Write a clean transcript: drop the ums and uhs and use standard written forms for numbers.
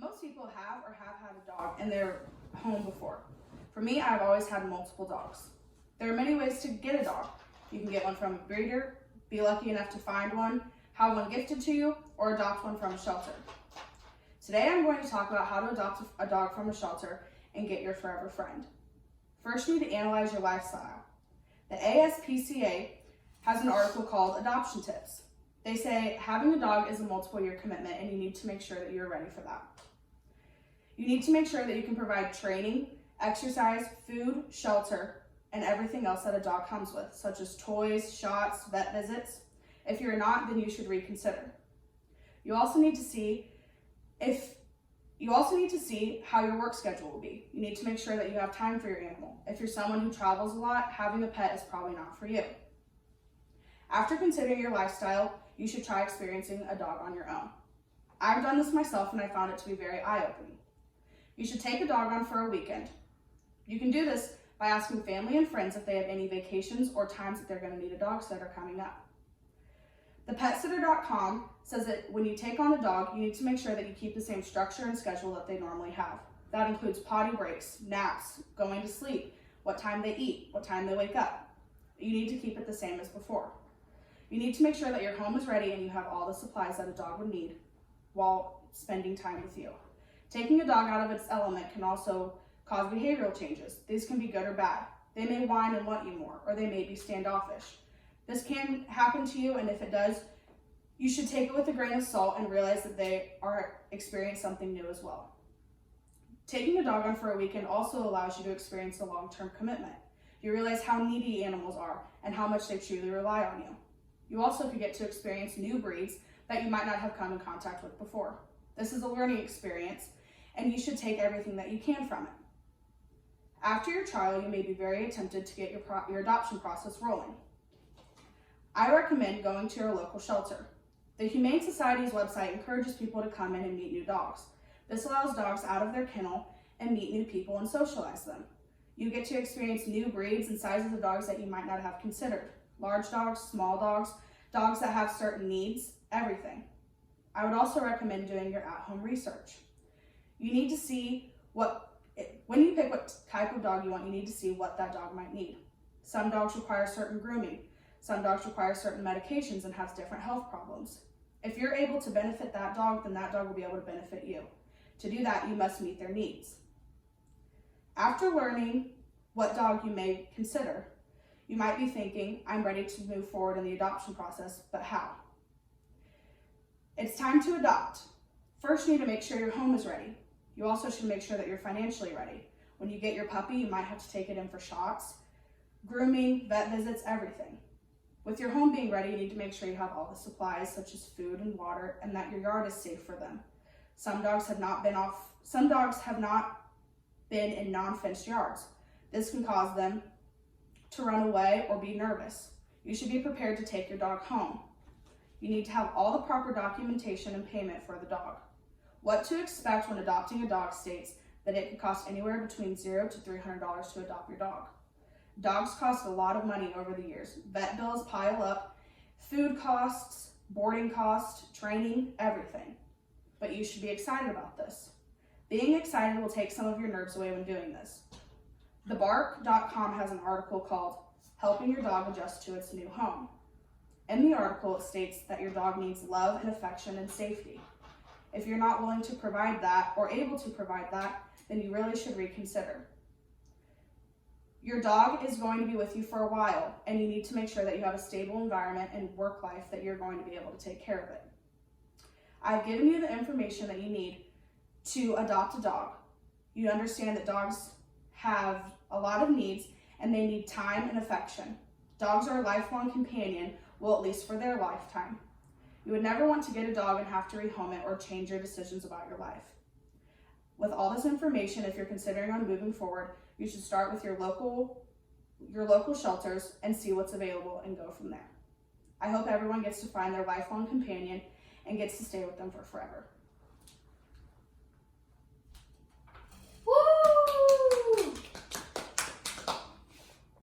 Most people have or have had a dog in their home before. For me, I've always had multiple dogs. There are many ways to get a dog. You can get one from a breeder, be lucky enough to find one, have one gifted to you, or adopt one from a shelter. Today I'm going to talk about how to adopt a dog from a shelter and get your forever friend. First, you need to analyze your lifestyle. The ASPCA has an article called Adoption Tips. They say having a dog is a multiple-year commitment and you need to make sure that you're ready for that. You need to make sure that you can provide training, exercise, food, shelter, and everything else that a dog comes with, such as toys, shots, vet visits. If you're not, then you should reconsider. You also need to see how your work schedule will be. You need to make sure that you have time for your animal. If you're someone who travels a lot, having a pet is probably not for you. After considering your lifestyle, you should try experiencing a dog on your own. I've done this myself and I found it to be very eye-opening. You should take a dog on for a weekend. You can do this by asking family and friends if they have any vacations or times that they're going to need a dog sitter coming up. The PetSitter.com says that when you take on a dog, you need to make sure that you keep the same structure and schedule that they normally have. That includes potty breaks, naps, going to sleep, what time they eat, what time they wake up. You need to keep it the same as before. You need to make sure that your home is ready and you have all the supplies that a dog would need while spending time with you. Taking a dog out of its element can also cause behavioral changes. These can be good or bad. They may whine and want you more, or they may be standoffish. This can happen to you, and if it does, you should take it with a grain of salt and realize that they are experiencing something new as well. Taking a dog on for a weekend also allows you to experience a long-term commitment. You realize how needy animals are and how much they truly rely on you. You also could get to experience new breeds that you might not have come in contact with before. This is a learning experience, and you should take everything that you can from it. After your trial, you may be very tempted to get your adoption process rolling. I recommend going to your local shelter. The Humane Society's website encourages people to come in and meet new dogs. This allows dogs out of their kennel and meet new people and socialize them. You get to experience new breeds and sizes of dogs that you might not have considered. Large dogs, small dogs, dogs that have certain needs, everything. I would also recommend doing your at-home research. You need to see when you pick what type of dog you want, you need to see what that dog might need. Some dogs require certain grooming. Some dogs require certain medications and have different health problems. If you're able to benefit that dog, then that dog will be able to benefit you. To do that, you must meet their needs. After learning what dog you may consider, you might be thinking, I'm ready to move forward in the adoption process, but how? It's time to adopt. First, you need to make sure your home is ready. You also should make sure that you're financially ready. When you get your puppy, you might have to take it in for shots, grooming, vet visits, everything. With your home being ready, you need to make sure you have all the supplies such as food and water and that your yard is safe for them. Some dogs have not been in non-fenced yards. This can cause them to run away or be nervous. You should be prepared to take your dog home. You need to have all the proper documentation and payment for the dog. What to expect when adopting a dog states that it could cost anywhere between $0 to $300 to adopt your dog. Dogs cost a lot of money over the years. Vet bills pile up, food costs, boarding costs, training, everything. But you should be excited about this. Being excited will take some of your nerves away when doing this. TheBark.com has an article called Helping Your Dog Adjust to Its New Home. In the article, it states that your dog needs love and affection and safety. If you're not willing to provide that or able to provide that, then you really should reconsider. Your dog is going to be with you for a while, and you need to make sure that you have a stable environment and work life that you're going to be able to take care of it. I've given you the information that you need to adopt a dog. You understand that dogs have a lot of needs and they need time and affection. Dogs are a lifelong companion, well, at least for their lifetime. You would never want to get a dog and have to rehome it or change your decisions about your life. With all this information, if you're considering on moving forward, you should start with your local shelters and see what's available and go from there. I hope everyone gets to find their lifelong companion and gets to stay with them for forever.